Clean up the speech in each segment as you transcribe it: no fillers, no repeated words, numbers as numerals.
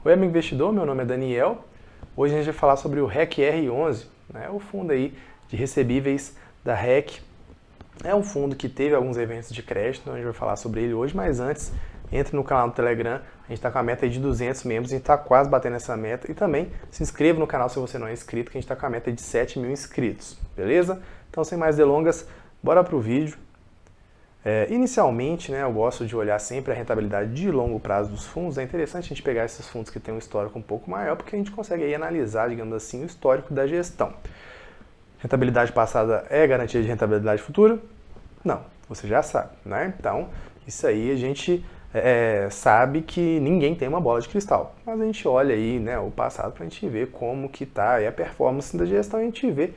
Oi, amigo investidor, meu nome é Daniel. Hoje a gente vai falar sobre o REC-R11, né? O fundo aí de recebíveis da REC. É um fundo que teve alguns eventos de crédito, então a gente vai falar sobre ele hoje, mas antes, entre no canal do Telegram, a gente está com a meta de 200 membros, a gente está quase batendo essa meta, e também se inscreva no canal se você não é inscrito, que a gente está com a meta de 7 mil inscritos, beleza? Então, sem mais delongas, bora pro vídeo. Inicialmente, eu gosto de olhar sempre a rentabilidade de longo prazo dos fundos. É interessante a gente pegar esses fundos que têm um histórico um pouco maior, porque a gente consegue aí analisar, digamos assim, o histórico da gestão. Rentabilidade passada é garantia de rentabilidade futura? Não, você já sabe, né? Então, isso aí a gente sabe que ninguém tem uma bola de cristal. Mas a gente olha aí, o passado para a gente ver como que está a performance da gestão e a gente vê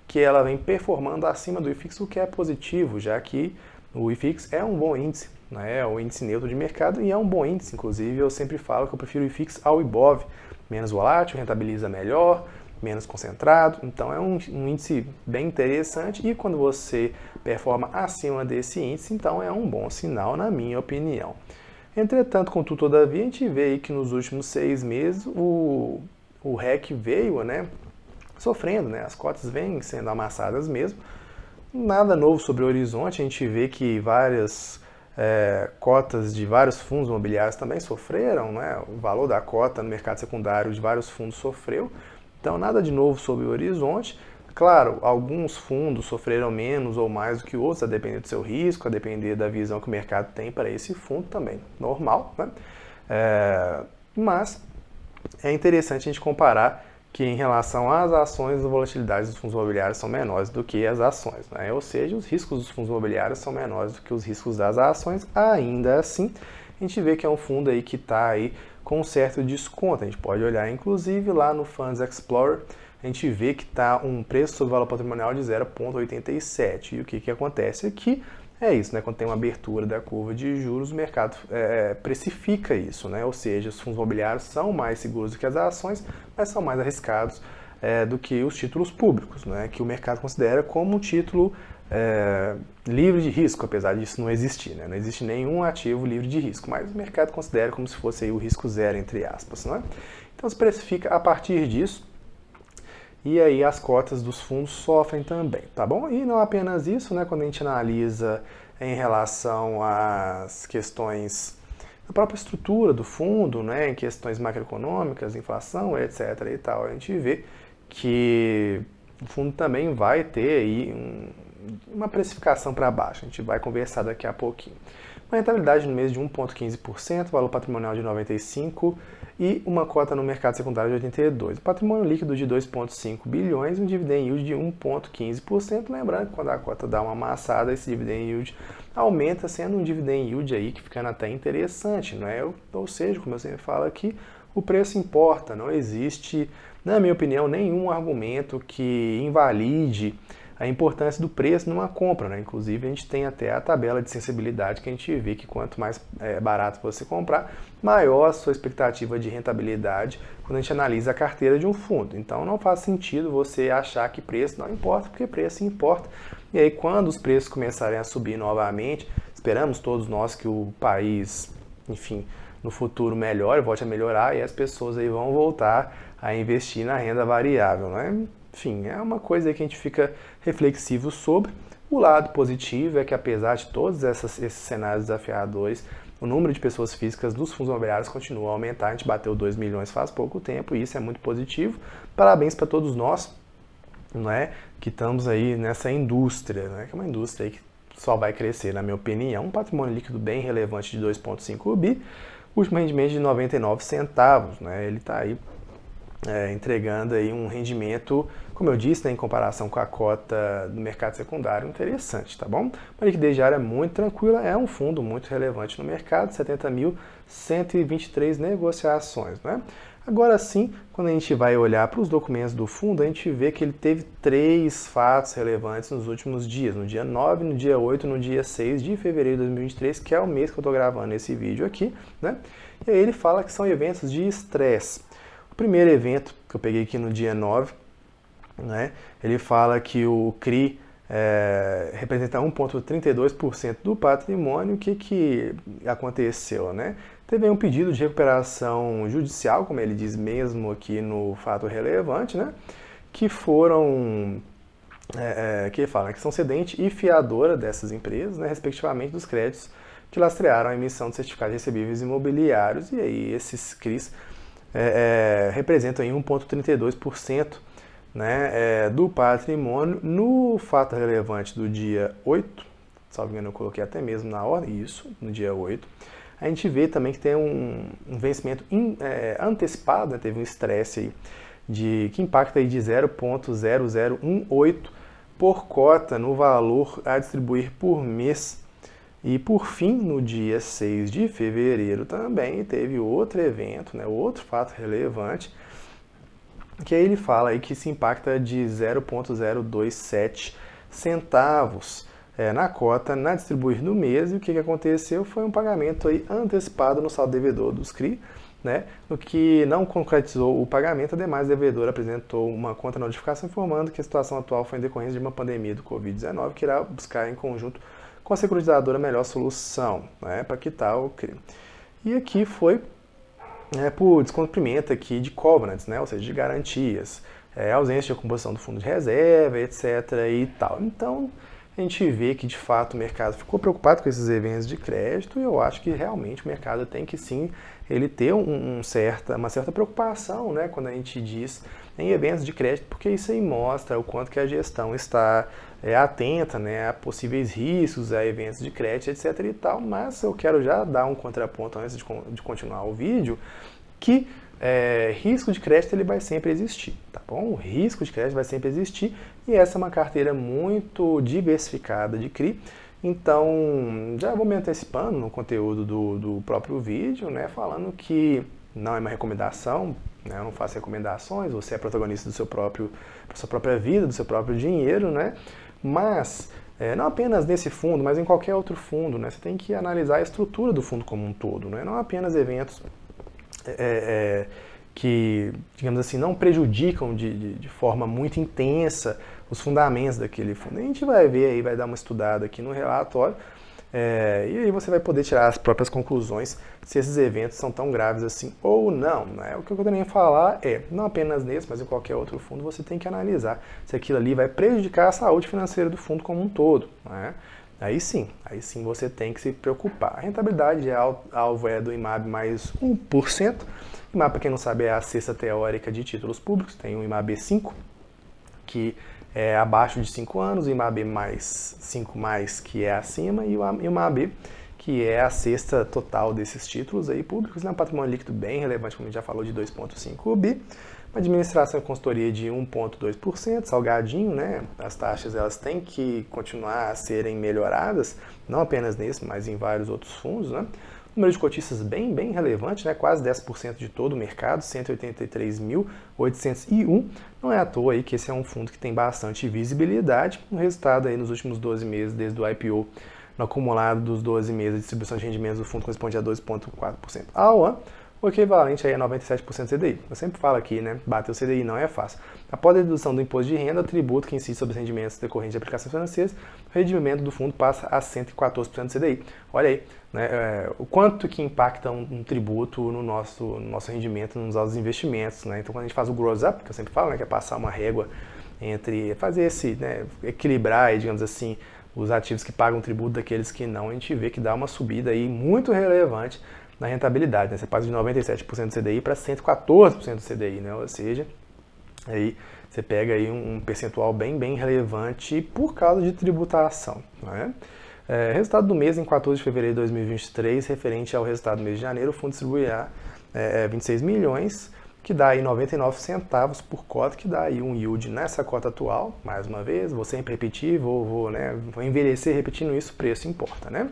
que ela vem performando acima do IFIX, o que é positivo, já que o IFIX é um bom índice, é o índice neutro de mercado e é um bom índice. Inclusive, eu sempre falo que eu prefiro o IFIX ao IBOV. Menos volátil, rentabiliza melhor, menos concentrado. Então, é um índice bem interessante e quando você performa acima desse índice, então é um bom sinal, na minha opinião. Entretanto, contudo, todavia, a gente vê aí que nos últimos 6 meses o REC veio sofrendo, as cotas vêm sendo amassadas mesmo. Nada novo sobre o horizonte, a gente vê que várias cotas de vários fundos imobiliários também sofreram, o valor da cota no mercado secundário de vários fundos sofreu, então nada de novo sobre o horizonte. Claro, alguns fundos sofreram menos ou mais do que outros, a depender do seu risco, a depender da visão que o mercado tem para esse fundo também, normal, mas é interessante a gente comparar que em relação às ações, as volatilidades dos fundos imobiliários são menores do que as ações, ou seja, os riscos dos fundos imobiliários são menores do que os riscos das ações. Ainda assim, a gente vê que é um fundo aí que está aí com um certo desconto. A gente pode olhar, inclusive, lá no Funds Explorer, a gente vê que está um preço sobre valor patrimonial de 0,87. E o que acontece aqui? É isso, quando tem uma abertura da curva de juros, o mercado precifica isso, ou seja, os fundos imobiliários são mais seguros do que as ações, mas são mais arriscados do que os títulos públicos, que o mercado considera como um título livre de risco, apesar disso não existir, não existe nenhum ativo livre de risco, mas o mercado considera como se fosse aí o risco zero, entre aspas, Então se precifica a partir disso. E aí as cotas dos fundos sofrem também, tá bom? E não apenas isso, quando a gente analisa em relação às questões da própria estrutura do fundo, em questões macroeconômicas, inflação, etc. e tal, a gente vê que o fundo também vai ter aí uma precificação para baixo. A gente vai conversar daqui a pouquinho. Uma rentabilidade no mês de 1,15%, valor patrimonial de 95% e uma cota no mercado secundário de 82%. Patrimônio líquido de 2,5 bilhões e um dividend yield de 1,15%. Lembrando que quando a cota dá uma amassada, esse dividend yield aumenta, sendo um dividend yield aí que ficando até interessante, Ou seja, como eu sempre falo aqui, o preço importa. Não existe, na minha opinião, nenhum argumento que invalide a importância do preço numa compra, Inclusive, a gente tem até a tabela de sensibilidade que a gente vê que quanto mais barato você comprar, maior a sua expectativa de rentabilidade quando a gente analisa a carteira de um fundo. Então, não faz sentido você achar que preço não importa, porque preço importa. E aí, quando os preços começarem a subir novamente, esperamos todos nós que o país, enfim, no futuro melhore, volte a melhorar e as pessoas aí vão voltar a investir na renda variável, Enfim, é uma coisa que a gente fica reflexivo sobre. O lado positivo é que, apesar de todos esses cenários desafiadores, o número de pessoas físicas nos fundos imobiliários continua a aumentar. A gente bateu 2 milhões faz pouco tempo e isso é muito positivo. Parabéns para todos nós, que estamos aí nessa indústria, que é uma indústria aí que só vai crescer, na minha opinião. Um patrimônio líquido bem relevante de 2,5 bi, último rendimento de 99 centavos, Ele está aí entregando aí um rendimento, como eu disse, em comparação com a cota do mercado secundário, interessante, tá bom? Uma liquidez diária muito tranquila, é um fundo muito relevante no mercado, 70.123 negociações, Agora sim, quando a gente vai olhar para os documentos do fundo, a gente vê que ele teve 3 fatos relevantes nos últimos dias, no dia 9, no dia 8, no dia 6 de fevereiro de 2023, que é o mês que eu estou gravando esse vídeo aqui, E aí ele fala que são eventos de estresse. O primeiro evento que eu peguei aqui no dia 9, ele fala que o CRI representa 1,32% do patrimônio. O que aconteceu? teve um pedido de recuperação judicial, como ele diz mesmo aqui no fato relevante, né? Que foram, que fala que são cedente e fiadora dessas empresas, né, respectivamente dos créditos que lastrearam a emissão de certificados recebíveis imobiliários, e aí esses CRIs representam aí 1,32%, né, do patrimônio. No fato relevante do dia 8, salvo engano eu coloquei até mesmo na ordem, isso, no dia 8, a gente vê também que tem um vencimento antecipado, né, teve um estresse aí, que impacta aí de 0,0018 por cota no valor a distribuir por mês. E por fim, no dia 6 de fevereiro também teve outro evento, né, outro fato relevante, que aí ele fala aí que se impacta de 0,027 centavos na cota na distribuir no mês. E o que aconteceu foi um pagamento aí antecipado no saldo devedor dos CRI, né, no que não concretizou o pagamento. Ademais, o devedor apresentou uma contra-notificação informando que a situação atual foi em decorrência de uma pandemia do Covid-19, que irá buscar em conjunto com a securitizadora a melhor solução, né, para quitar o CRI. E aqui foi por descumprimento aqui de covenants, né, ou seja, de garantias, ausência de composição do fundo de reserva, etc. e tal. Então, a gente vê que, de fato, o mercado ficou preocupado com esses eventos de crédito, e eu acho que realmente o mercado tem que sim ele ter uma certa preocupação, né, quando a gente diz em eventos de crédito, porque isso aí mostra o quanto que a gestão está atenta, né, a possíveis riscos, a eventos de crédito, etc. e tal. Mas eu quero já dar um contraponto antes de continuar o vídeo, que risco de crédito ele vai sempre existir, tá bom? O risco de crédito vai sempre existir, e essa é uma carteira muito diversificada de CRI. Então, já vou me antecipando no conteúdo do próprio vídeo, né, falando que não é uma recomendação, né, eu não faço recomendações, você é protagonista da sua própria vida, do seu próprio dinheiro, né, mas não apenas nesse fundo, mas em qualquer outro fundo, né, você tem que analisar a estrutura do fundo como um todo, né, não apenas eventos que, digamos assim, não prejudicam de forma muito intensa os fundamentos daquele fundo. A gente vai ver aí, vai dar uma estudada aqui no relatório, e aí você vai poder tirar as próprias conclusões se esses eventos são tão graves assim ou não, né? O que eu também ia falar não apenas nesse, mas em qualquer outro fundo, você tem que analisar se aquilo ali vai prejudicar a saúde financeira do fundo como um todo, né? Aí sim você tem que se preocupar. A rentabilidade alvo do IMAB mais 1%. IMAB, para quem não sabe, é a cesta teórica de títulos públicos. Tem o IMAB 5, que é abaixo de 5 anos, o IMAB mais 5 mais, que é acima, e o IMAB, que é a cesta total desses títulos aí públicos, né? Um patrimônio líquido bem relevante, como a gente já falou, de 2,5 bi. Uma administração e consultoria de 1,2%, salgadinho, né? As taxas elas têm que continuar a serem melhoradas, não apenas nesse, mas em vários outros fundos, né? Número de cotistas bem relevante, né? Quase 10% de todo o mercado, 183.801. Não é à toa aí que esse é um fundo que tem bastante visibilidade. O resultado aí nos últimos 12 meses, desde o IPO, no acumulado dos 12 meses, a distribuição de rendimentos do fundo corresponde a 2,4% ao ano, o equivalente aí a 97% do CDI. Eu sempre falo aqui, né? Bater o CDI não é fácil. Após a dedução do imposto de renda, o tributo que incide sobre os rendimentos decorrentes de aplicações financeiras, o rendimento do fundo passa a 114% do CDI. Olha aí, né? O quanto que impacta um tributo no nosso rendimento, nos nossos investimentos, né? Então, quando a gente faz o gross up, que eu sempre falo, né, que é passar uma régua entre fazer esse, né, equilibrar, digamos assim, os ativos que pagam tributo daqueles que não, a gente vê que dá uma subida aí muito relevante na rentabilidade, né? Você passa de 97% do CDI para 114% do CDI, né? Ou seja, aí você pega aí um percentual bem relevante por causa de tributação, né? Resultado do mês em 14 de fevereiro de 2023, referente ao resultado do mês de janeiro, o fundo distribuirá 26 milhões, que dá aí 99 centavos por cota, que dá aí um yield nessa cota atual. Mais uma vez, vou sempre repetir, vou envelhecer repetindo isso, o preço importa, né?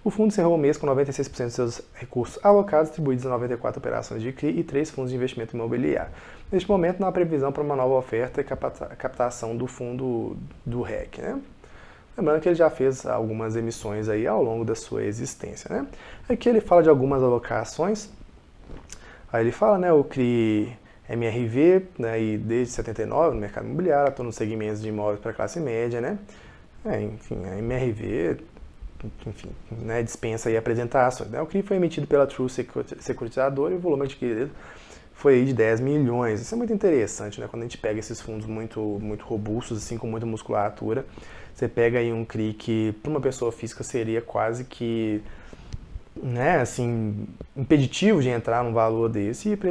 O fundo encerrou o mês com 96% dos seus recursos alocados, distribuídos em 94 operações de CRI e 3 fundos de investimento imobiliário. Neste momento, não há previsão para uma nova oferta e captação do fundo do REC, né? Lembrando que ele já fez algumas emissões aí ao longo da sua existência, né? Aqui ele fala de algumas alocações. Aí ele fala, né, o CRI MRV, né, e desde 79 no mercado imobiliário, estou nos segmentos de imóveis para classe média, né? Enfim, a MRV enfim, né, dispensa aí apresentações. Né? O CRI foi emitido pela True Securitizadora e o volume adquirido foi aí de 10 milhões. Isso é muito interessante, né? Quando a gente pega esses fundos muito robustos, assim, com muita musculatura, você pega aí um CRI que para uma pessoa física seria quase que, né, assim, impeditivo de entrar num valor desse, e para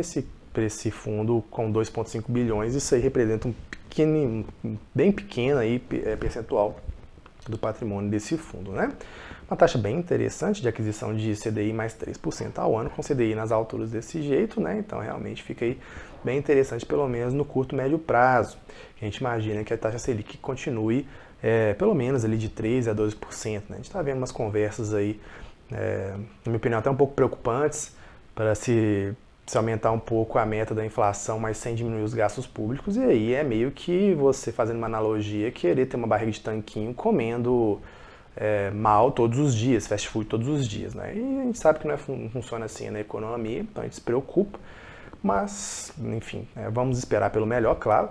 esse fundo com 2,5 bilhões, isso aí representa bem pequeno aí, percentual do patrimônio desse fundo, né? Uma taxa bem interessante de aquisição de CDI mais 3% ao ano, com CDI nas alturas desse jeito, né? Então realmente fica aí bem interessante, pelo menos no curto médio prazo. A gente imagina que a taxa Selic continue pelo menos ali de 13% a 12%, né? A gente está vendo umas conversas aí, na minha opinião, até um pouco preocupantes, para se aumentar um pouco a meta da inflação, mas sem diminuir os gastos públicos, e aí é meio que você, fazendo uma analogia, querer ter uma barriga de tanquinho comendo mal todos os dias, fast food todos os dias, né? E a gente sabe que não funciona assim na economia, então a gente se preocupa, mas, enfim, vamos esperar pelo melhor, claro,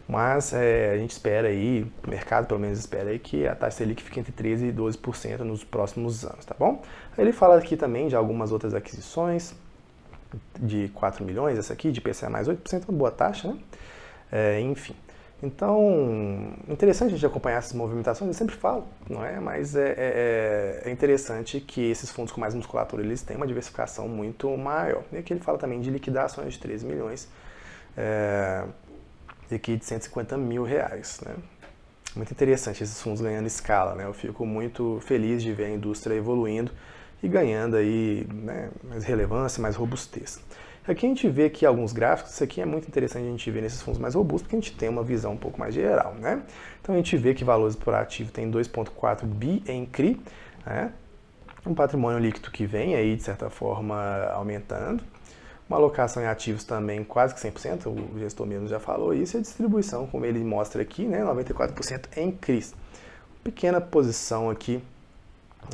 mas a gente espera aí, o mercado pelo menos espera aí, que a taxa Selic fique entre 13% e 12% nos próximos anos, tá bom? Ele fala aqui também de algumas outras aquisições, de 4 milhões, essa aqui, de IPCA mais 8%, uma boa taxa, né? Enfim. Então, interessante a gente acompanhar essas movimentações, eu sempre falo, não é? Mas é interessante que esses fundos com mais musculatura, eles têm uma diversificação muito maior. E aqui ele fala também de liquidações de 13 milhões, e aqui de 150 mil reais, né? Muito interessante esses fundos ganhando escala, né? Eu fico muito feliz de ver a indústria evoluindo e ganhando aí, né, mais relevância, mais robustez. Aqui a gente vê aqui alguns gráficos, isso aqui é muito interessante a gente ver nesses fundos mais robustos, porque a gente tem uma visão um pouco mais geral, né? Então a gente vê que valores por ativo tem 2,4 bi em CRI, né? Um patrimônio líquido que vem aí, de certa forma, aumentando. Uma alocação em ativos também quase que 100%, o gestor mesmo já falou isso, e a distribuição, como ele mostra aqui, né, 94% em CRIs. Pequena posição aqui,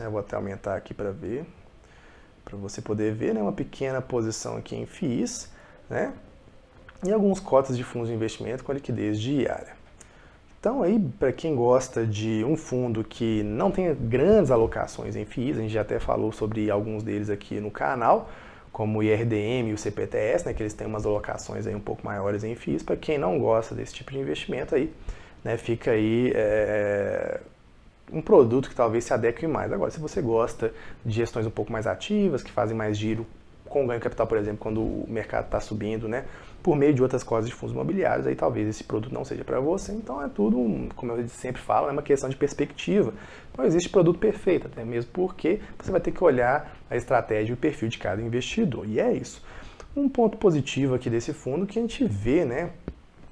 eu vou até aumentar aqui para ver, para você poder ver, né, uma pequena posição aqui em FIIs, né, e alguns cotas de fundos de investimento com liquidez diária. Então aí, para quem gosta de um fundo que não tenha grandes alocações em FIIs, a gente já até falou sobre alguns deles aqui no canal, como o IRDM e o CPTS, né, que eles têm umas alocações aí um pouco maiores em FIIs. Para quem não gosta desse tipo de investimento aí, né, fica aí um produto que talvez se adeque mais. Agora, se você gosta de gestões um pouco mais ativas, que fazem mais giro com ganho de capital, por exemplo, quando o mercado está subindo, né, por meio de outras coisas de fundos imobiliários, aí talvez esse produto não seja para você. Então é tudo, como eu sempre falo, é uma questão de perspectiva. Não existe produto perfeito, até mesmo porque você vai ter que olhar a estratégia e o perfil de cada investidor. E é isso. Um ponto positivo aqui desse fundo que a gente vê, né,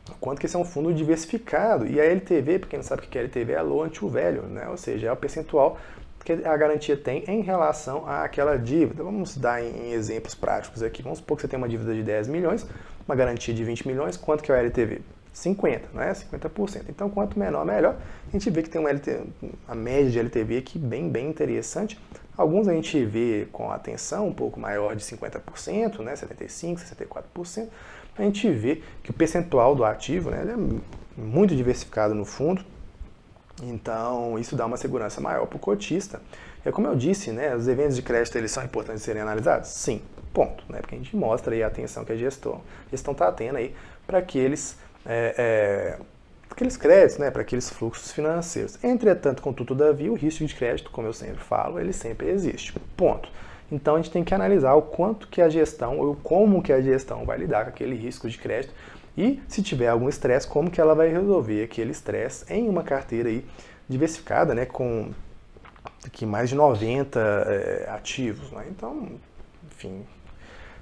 o quanto que esse é um fundo diversificado. E a LTV, para quem não sabe o que é LTV, é loan to value, né? Ou seja, é o percentual que a garantia tem em relação àquela dívida. Vamos dar em exemplos práticos aqui. Vamos supor que você tem uma dívida de 10 milhões, uma garantia de 20 milhões, quanto que é o LTV? 50, não é? 50%. Então, quanto menor, melhor. A gente vê que tem uma média de LTV aqui bem interessante. Alguns a gente vê com atenção um pouco maior de 50%, né? 75%, 64%. A gente vê que o percentual do ativo, né, ele é muito diversificado no fundo. Então, isso dá uma segurança maior para o cotista. É como eu disse, né, os eventos de crédito eles são importantes de serem analisados? Sim, ponto. Né, porque a gente mostra aí a atenção que a gestão está tendo aí para aqueles créditos, né, para aqueles fluxos financeiros. Entretanto, contudo, todavia, o risco de crédito, como eu sempre falo, ele sempre existe. Ponto. Então, a gente tem que analisar o quanto que a gestão, ou como que a gestão vai lidar com aquele risco de crédito. E se tiver algum estresse, como que ela vai resolver aquele estresse em uma carteira aí diversificada, né, com aqui mais de 90 ativos. Né? Então, enfim,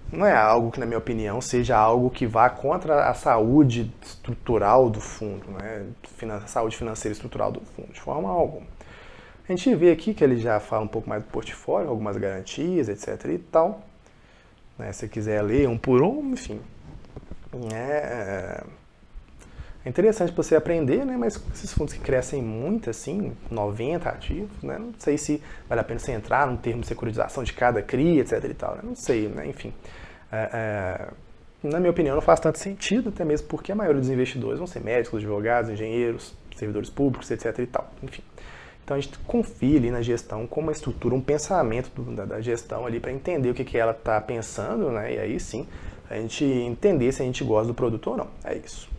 não é algo que, na minha opinião, seja algo que vá contra a saúde estrutural do fundo, né, a saúde financeira estrutural do fundo, de forma alguma. A gente vê aqui que ele já fala um pouco mais do portfólio, algumas garantias, etc. e tal. Né, se você quiser ler um por um, enfim. É interessante para você aprender, né? Mas esses fundos que crescem muito, assim, 90 ativos, né? Não sei se vale a pena você entrar no termo de securitização de cada CRI, etc e tal, né? Não sei, né? Enfim. Na minha opinião, não faz tanto sentido, até mesmo porque a maioria dos investidores vão ser médicos, advogados, engenheiros, servidores públicos, etc e tal. Enfim. Então a gente confia ali na gestão como uma estrutura, um pensamento da gestão ali para entender o que ela está pensando, né? E aí sim a gente entender se a gente gosta do produto ou não. É isso.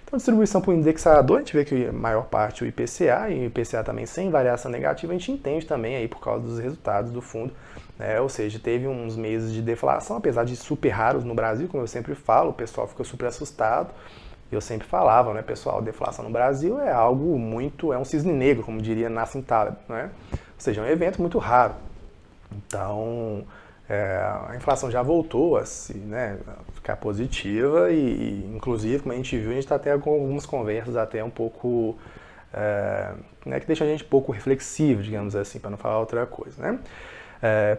Então, distribuição por indexador, a gente vê que a maior parte é o IPCA, e o IPCA também sem variação negativa, a gente entende também aí por causa dos resultados do fundo, né? Ou seja, teve uns meses de deflação, apesar de super raros no Brasil, como eu sempre falo, o pessoal fica super assustado. Eu sempre falava, né, pessoal, deflação no Brasil é algo muito, é um cisne negro, como diria Nassim Taleb, né? Ou seja, é um evento muito raro. Então, a inflação já voltou a ficar positiva inclusive, como a gente viu, a gente está até com algumas conversas até um pouco, que deixam a gente um pouco reflexivo, digamos assim, para não falar outra coisa, né?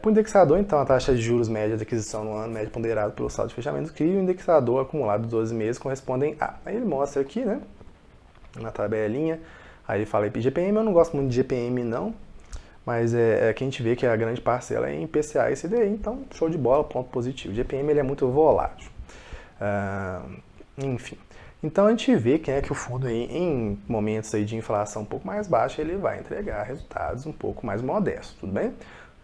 Para o indexador, então, a taxa de juros média de aquisição no ano, média ponderado pelo saldo de fechamento do CRI, e o indexador acumulado de 12 meses correspondem a. Aí ele mostra aqui, né, na tabelinha, aí ele fala IGPM, eu não gosto muito de GPM não, mas que a gente vê que a grande parcela é em IPCA e CDI, então show de bola, ponto positivo. O GPM ele é muito volátil. Enfim. Então a gente vê que o fundo aí, em momentos aí de inflação um pouco mais baixa, ele vai entregar resultados um pouco mais modestos, tudo bem?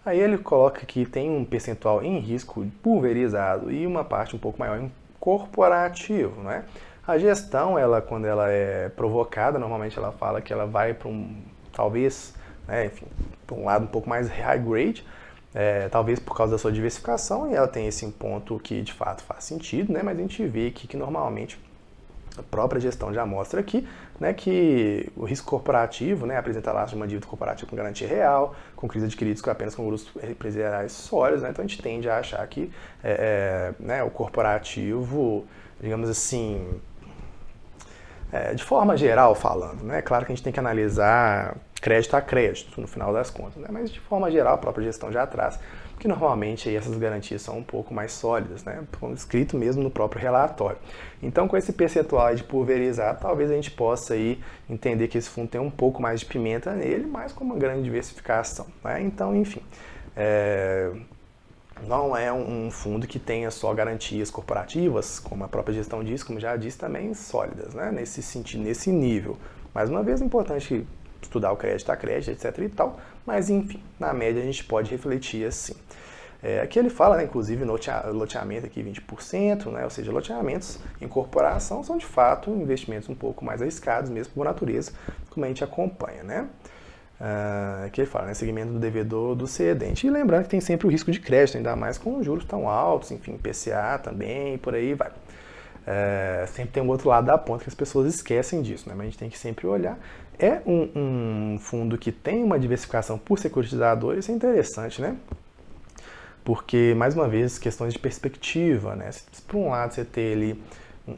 Aí ele coloca que tem um percentual em risco pulverizado e uma parte um pouco maior em corporativo, né? A gestão, quando ela é provocada, normalmente ela fala que ela vai para talvez, para um lado um pouco mais high grade, talvez por causa da sua diversificação, e ela tem esse ponto que de fato faz sentido, né? Mas a gente vê aqui que normalmente a própria gestão já mostra aqui, né, que o risco corporativo, né, apresenta laço de uma dívida corporativa com garantia real, com crise adquiridos apenas com grupos empresariais sólidos, né, então a gente tende a achar que o corporativo, digamos assim, de forma geral falando, né, claro que a gente tem que analisar crédito a crédito no final das contas, né, mas de forma geral a própria gestão já traz que normalmente aí essas garantias são um pouco mais sólidas, né? Escrito mesmo no próprio relatório. Então, com esse percentual de pulverizado, talvez a gente possa aí entender que esse fundo tem um pouco mais de pimenta nele, mas com uma grande diversificação, né? Então, enfim, não é um fundo que tenha só garantias corporativas, como a própria gestão diz, como já disse, também sólidas, né? Nesse sentido, nesse nível. Mais uma vez, é importante estudar o crédito a crédito, etc e tal, mas enfim, na média a gente pode refletir assim. Aqui ele fala, né, inclusive, loteamento aqui 20%, né, ou seja, loteamentos em corporação são de fato investimentos um pouco mais arriscados, mesmo por natureza, como a gente acompanha, né. Aqui ele fala, né, segmento do devedor do cedente. E lembrando que tem sempre o risco de crédito, ainda mais com juros tão altos, enfim, PCA também, por aí vai. Sempre tem um outro lado da ponta que as pessoas esquecem disso, né? Mas a gente tem que sempre olhar. É um fundo que tem uma diversificação por securitizador, isso é interessante, né? Porque, mais uma vez, questões de perspectiva, né? Se por um lado você tem ali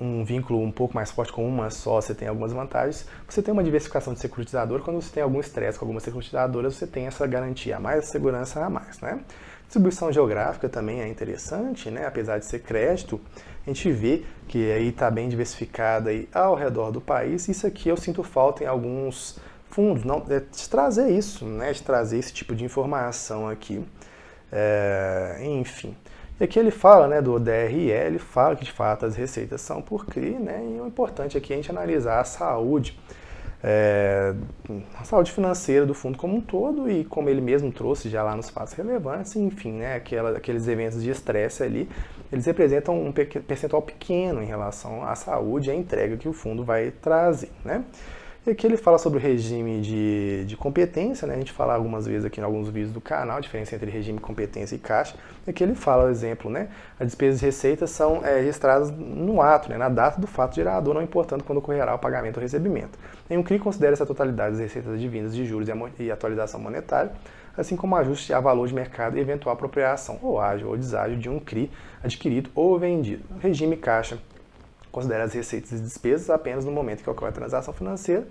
um vínculo um pouco mais forte com uma só, você tem algumas vantagens. Você tem uma diversificação de securitizador, quando você tem algum estresse com algumas securitizadoras, você tem essa garantia a mais, essa segurança a mais, né? Distribuição geográfica também é interessante, né? Apesar de ser crédito, a gente vê que aí está bem diversificada aí ao redor do país. Isso aqui eu sinto falta em alguns fundos, não, de trazer isso, né? De trazer esse tipo de informação aqui. Enfim. E aqui ele fala, né, do DRE, ele fala que de fato as receitas são por CRI, né? E o importante aqui é a gente analisar a saúde financeira do fundo como um todo, e como ele mesmo trouxe já lá nos fatos relevantes, enfim, né, aqueles eventos de estresse ali, eles representam um percentual pequeno em relação à saúde e à entrega que o fundo vai trazer, né. E aqui ele fala sobre o regime de competência, né? A gente fala algumas vezes aqui em alguns vídeos do canal, a diferença entre regime, competência e caixa. E aqui ele fala, por exemplo, né? As despesas e receitas são registradas no ato, né? Na data do fato gerador, não importando quando ocorrerá o pagamento ou recebimento. Em um CRI, considera essa totalidade das receitas advindas de juros e atualização monetária, assim como ajuste a valor de mercado e eventual apropriação, ou ágio ou deságio de um CRI adquirido ou vendido. O regime caixa considera as receitas e despesas apenas no momento que ocorre a transação financeira,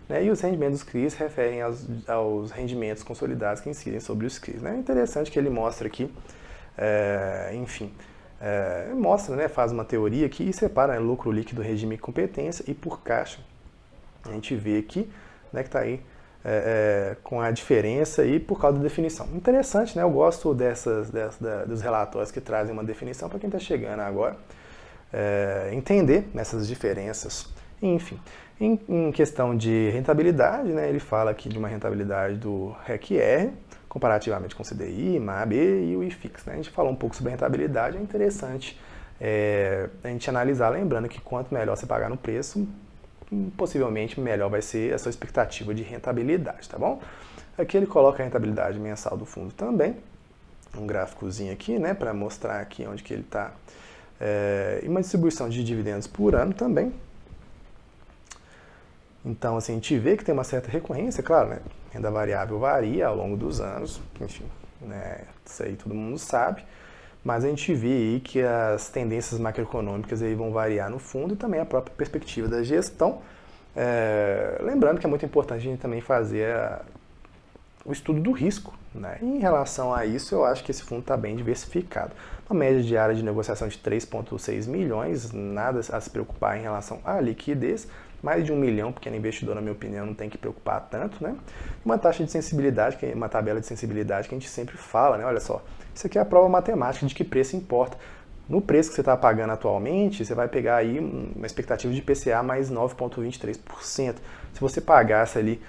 né, e os rendimentos dos CRIs referem aos rendimentos consolidados que incidem sobre os CRIs. Né. É interessante que ele mostra aqui, mostra, né, faz uma teoria aqui e separa, né, lucro líquido, regime e competência, e por caixa a gente vê aqui, né, que está aí com a diferença e por causa da definição. Interessante, né, eu gosto dos relatórios que trazem uma definição para quem está chegando agora. Entender essas diferenças Enfim, em questão de rentabilidade, né, ele fala aqui de uma rentabilidade do REC-R, comparativamente com o CDI, MAB e o IFIX. Né? A gente falou um pouco sobre rentabilidade, é interessante a gente analisar, lembrando que quanto melhor você pagar no preço, possivelmente melhor vai ser a sua expectativa de rentabilidade, tá bom? Aqui ele coloca a rentabilidade mensal do fundo também, um gráficozinho aqui, né, para mostrar aqui onde que ele está, e uma distribuição de dividendos por ano também. Então, assim, a gente vê que tem uma certa recorrência, claro, né? Renda variável varia ao longo dos anos, enfim, né? Isso aí todo mundo sabe, mas a gente vê aí que as tendências macroeconômicas aí vão variar no fundo e também a própria perspectiva da gestão. Lembrando que é muito importante a gente também fazer o estudo do risco. Né? E em relação a isso, eu acho que esse fundo está bem diversificado. Uma média diária de negociação de 3,6 milhões, nada a se preocupar em relação à liquidez, mais de 1 milhão, pequeno investidor, na minha opinião, não tem que preocupar tanto. Né? Uma taxa de sensibilidade, uma tabela de sensibilidade que a gente sempre fala, né? Olha só, isso aqui é a prova matemática de que preço importa. No preço que você está pagando atualmente, você vai pegar aí uma expectativa de IPCA mais 9,23%. Se você pagasse ali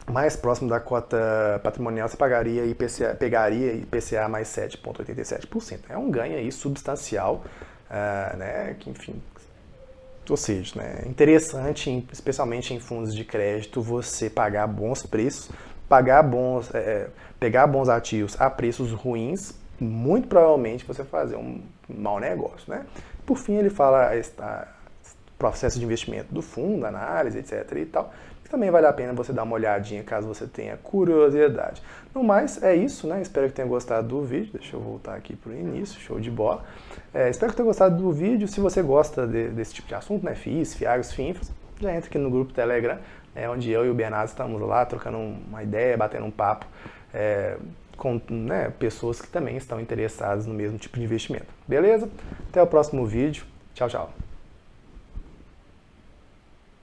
mais próximo da cota patrimonial, você pegaria IPCA mais 7,87%. É um ganho aí substancial, né, que, enfim, ou seja, né, interessante, especialmente em fundos de crédito, você pagar bons preços, pegar bons ativos a preços ruins, muito provavelmente você fazer um mau negócio. Né? Por fim, ele fala processo de investimento do fundo, análise, etc. e tal. Também vale a pena você dar uma olhadinha caso você tenha curiosidade. No mais, é isso, né? Espero que tenha gostado do vídeo. Deixa eu voltar aqui para o início, show de bola. Espero que tenha gostado do vídeo. Se você gosta desse tipo de assunto, né? FIIs, FIAGs, FINFAs, já entra aqui no grupo Telegram, onde eu e o Bernardo estamos lá trocando uma ideia, batendo um papo com, né, pessoas que também estão interessadas no mesmo tipo de investimento. Beleza? Até o próximo vídeo. Tchau, tchau.